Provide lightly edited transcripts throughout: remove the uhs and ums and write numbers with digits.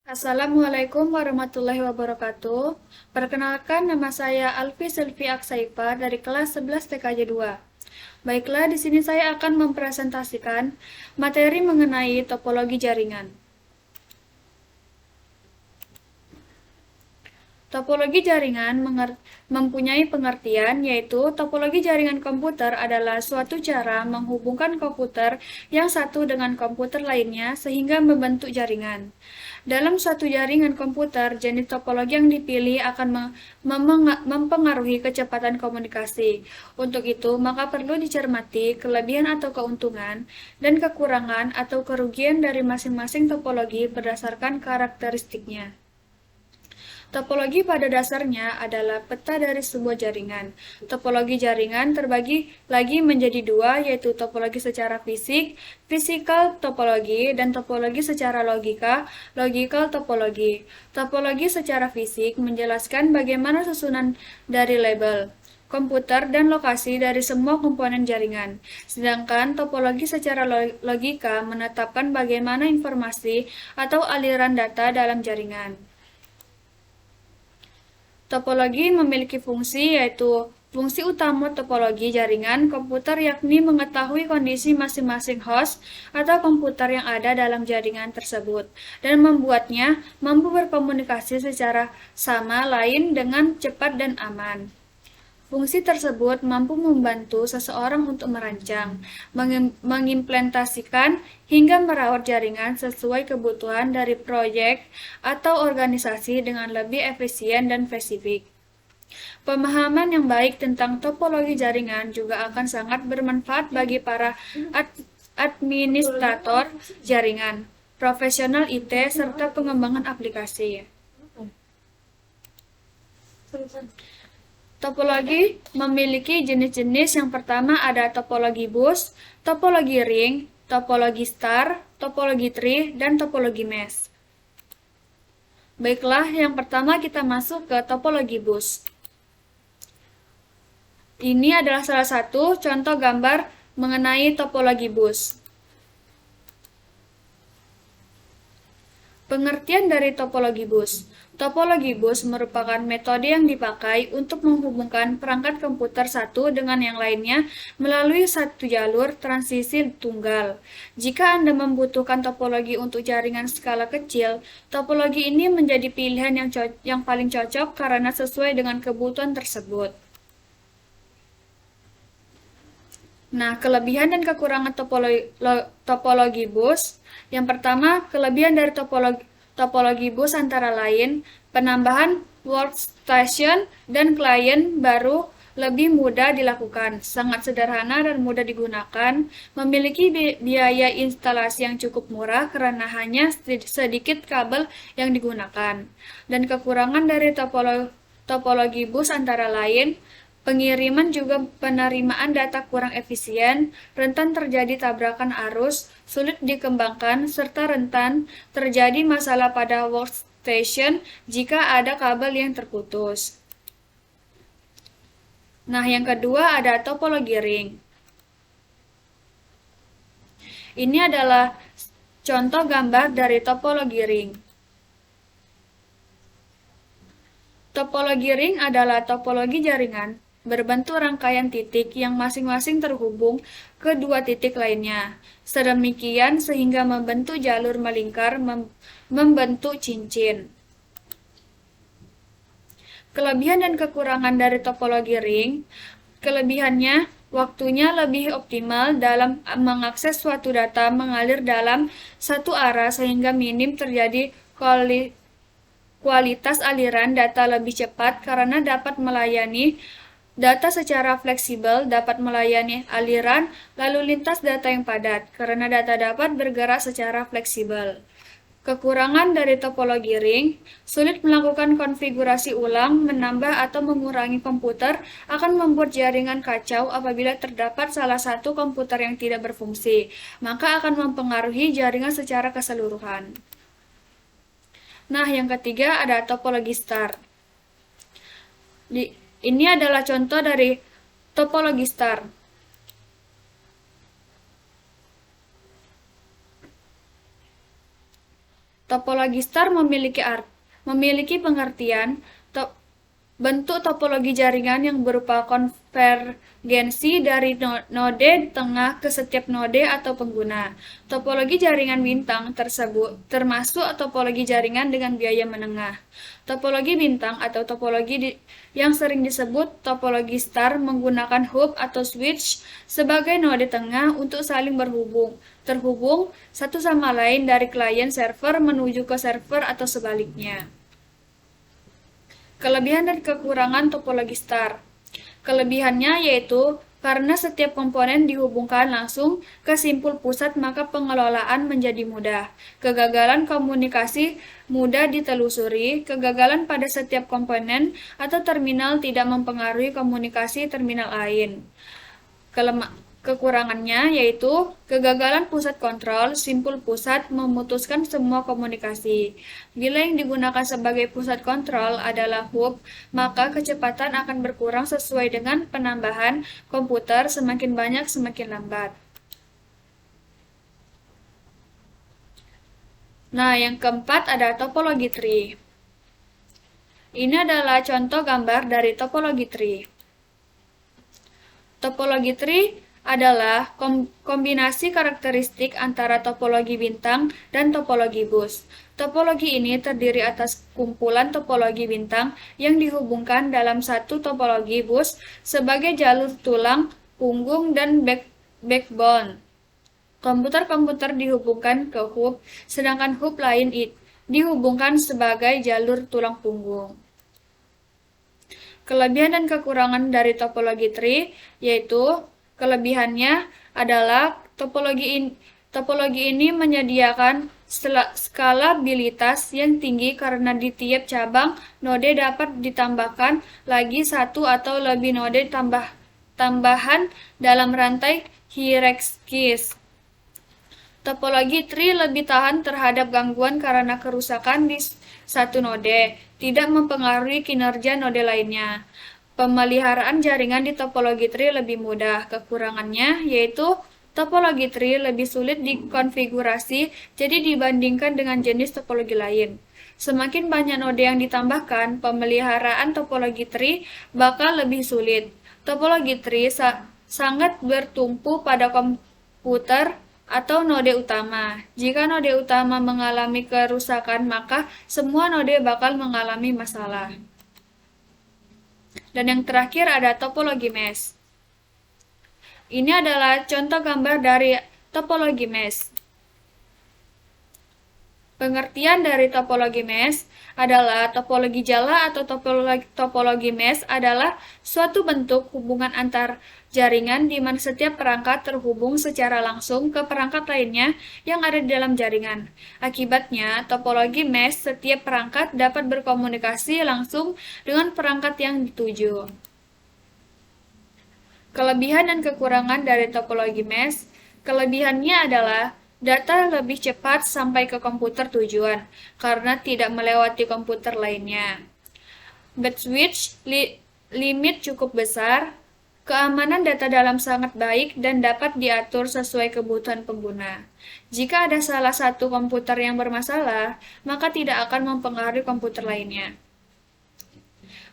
Assalamualaikum warahmatullahi wabarakatuh. Perkenalkan, nama saya Alfi Selvi Aksaifa dari kelas 11 TKJ 2. Baiklah, di sini saya akan mempresentasikan materi mengenai topologi jaringan. Topologi jaringan mempunyai pengertian, yaitu topologi jaringan komputer adalah suatu cara menghubungkan komputer yang satu dengan komputer lainnya sehingga membentuk jaringan. Dalam suatu jaringan komputer, jenis topologi yang dipilih akan mempengaruhi kecepatan komunikasi. Untuk itu, maka perlu dicermati kelebihan atau keuntungan dan kekurangan atau kerugian dari masing-masing topologi berdasarkan karakteristiknya. Topologi pada dasarnya adalah peta dari sebuah jaringan. Topologi jaringan terbagi lagi menjadi dua, yaitu topologi secara fisik, physical topology, dan topologi secara logika, logical topology. Topologi secara fisik menjelaskan bagaimana susunan dari label komputer dan lokasi dari semua komponen jaringan. Sedangkan topologi secara logika menetapkan bagaimana informasi atau aliran data dalam jaringan. Topologi memiliki fungsi, yaitu fungsi utama topologi jaringan komputer yakni mengetahui kondisi masing-masing host atau komputer yang ada dalam jaringan tersebut dan membuatnya mampu berkomunikasi secara sama lain dengan cepat dan aman. Fungsi tersebut mampu membantu seseorang untuk merancang, mengimplementasikan, hingga merawat jaringan sesuai kebutuhan dari proyek atau organisasi dengan lebih efisien dan spesifik. Pemahaman yang baik tentang topologi jaringan juga akan sangat bermanfaat bagi para administrator jaringan, profesional IT, serta pengembangan aplikasi. Topologi memiliki jenis-jenis. Yang pertama ada topologi bus, topologi ring, topologi star, topologi tree, dan topologi mesh. Baiklah, yang pertama kita masuk ke topologi bus. Ini adalah salah satu contoh gambar mengenai topologi bus. Pengertian dari topologi bus. Topologi bus merupakan metode yang dipakai untuk menghubungkan perangkat komputer satu dengan yang lainnya melalui satu jalur transisi tunggal. Jika Anda membutuhkan topologi untuk jaringan skala kecil, topologi ini menjadi pilihan yang paling cocok karena sesuai dengan kebutuhan tersebut. Nah, kelebihan dan kekurangan topologi bus. Yang pertama, kelebihan dari topologi bus antara lain penambahan workstation dan klien baru lebih mudah dilakukan, sangat sederhana dan mudah digunakan, memiliki biaya instalasi yang cukup murah karena hanya sedikit kabel yang digunakan. Dan kekurangan dari topologi bus antara lain pengiriman juga penerimaan data kurang efisien, rentan terjadi tabrakan arus, sulit dikembangkan, serta rentan terjadi masalah pada workstation jika ada kabel yang terputus. Nah, yang kedua ada topologi ring. Ini adalah contoh gambar dari topologi ring. Topologi ring adalah topologi jaringan berbentuk rangkaian titik yang masing-masing terhubung ke dua titik lainnya. Sedemikian sehingga membentuk jalur melingkar, membentuk cincin. Kelebihan dan kekurangan dari topologi ring. Kelebihannya, waktunya lebih optimal dalam mengakses suatu data mengalir dalam satu arah sehingga minim terjadi kualitas aliran data lebih cepat karena dapat melayani data secara fleksibel, dapat melayani aliran lalu lintas data yang padat karena data dapat bergerak secara fleksibel. Kekurangan dari topologi ring, sulit melakukan konfigurasi ulang, menambah atau mengurangi komputer akan membuat jaringan kacau apabila terdapat salah satu komputer yang tidak berfungsi, maka akan mempengaruhi jaringan secara keseluruhan. Nah, yang ketiga ada topologi star. Ini adalah contoh dari topologi star. Topologi star memiliki pengertian bentuk topologi jaringan yang berupa konvergensi dari node tengah ke setiap node atau pengguna. Topologi jaringan bintang tersebut termasuk topologi jaringan dengan biaya menengah. Topologi bintang atau topologi yang sering disebut topologi star menggunakan hub atau switch sebagai node tengah untuk saling terhubung satu sama lain dari klien server menuju ke server atau sebaliknya. Kelebihan dan kekurangan topologi star. Kelebihannya yaitu karena setiap komponen dihubungkan langsung ke simpul pusat maka pengelolaan menjadi mudah. Kegagalan komunikasi mudah ditelusuri. Kegagalan pada setiap komponen atau terminal tidak mempengaruhi komunikasi terminal lain. Kekurangannya yaitu kegagalan pusat kontrol, simpul pusat memutuskan semua komunikasi. Bila yang digunakan sebagai pusat kontrol adalah hub, maka kecepatan akan berkurang sesuai dengan penambahan komputer semakin banyak semakin lambat. Nah, yang keempat ada topologi tree. Ini adalah contoh gambar dari topologi tree. Topologi tree adalah kombinasi karakteristik antara topologi bintang dan topologi bus. Topologi ini terdiri atas kumpulan topologi bintang yang dihubungkan dalam satu topologi bus sebagai jalur tulang, punggung, dan backbone. Komputer-komputer dihubungkan ke hub, sedangkan hub lain dihubungkan sebagai jalur tulang punggung. Kelebihan dan kekurangan dari topologi tree yaitu kelebihannya adalah topologi ini menyediakan skalabilitas yang tinggi karena di tiap cabang node dapat ditambahkan lagi satu atau lebih node tambahan dalam rantai hierarkis. Topologi tree lebih tahan terhadap gangguan karena kerusakan di satu node, tidak mempengaruhi kinerja node lainnya. Pemeliharaan jaringan di topologi tree lebih mudah. Kekurangannya yaitu topologi tree lebih sulit dikonfigurasi jadi dibandingkan dengan jenis topologi lain. Semakin banyak node yang ditambahkan, pemeliharaan topologi tree bakal lebih sulit. Topologi tree sangat bertumpu pada komputer atau node utama. Jika node utama mengalami kerusakan, maka semua node bakal mengalami masalah. Dan yang terakhir ada topologi mesh. Ini adalah contoh gambar dari topologi mesh. Pengertian dari topologi mesh adalah topologi jala atau topologi mesh adalah suatu bentuk hubungan antar jaringan di mana setiap perangkat terhubung secara langsung ke perangkat lainnya yang ada di dalam jaringan. Akibatnya, topologi mesh setiap perangkat dapat berkomunikasi langsung dengan perangkat yang dituju. Kelebihan dan kekurangan dari topologi mesh. Kelebihannya adalah data lebih cepat sampai ke komputer tujuan karena tidak melewati komputer lainnya. Bandwidth limit cukup besar. Keamanan data dalam sangat baik dan dapat diatur sesuai kebutuhan pengguna. Jika ada salah satu komputer yang bermasalah, maka tidak akan mempengaruhi komputer lainnya.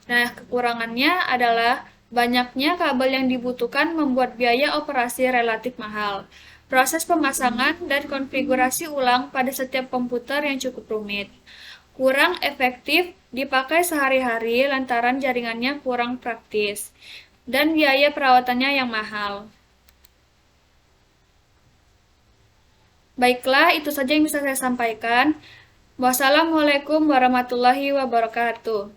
Nah, kekurangannya adalah banyaknya kabel yang dibutuhkan membuat biaya operasi relatif mahal. Proses pemasangan dan konfigurasi ulang pada setiap komputer yang cukup rumit. Kurang efektif dipakai sehari-hari lantaran jaringannya kurang praktis. Dan biaya perawatannya yang mahal. Baiklah, itu saja yang bisa saya sampaikan. Wassalamualaikum warahmatullahi wabarakatuh.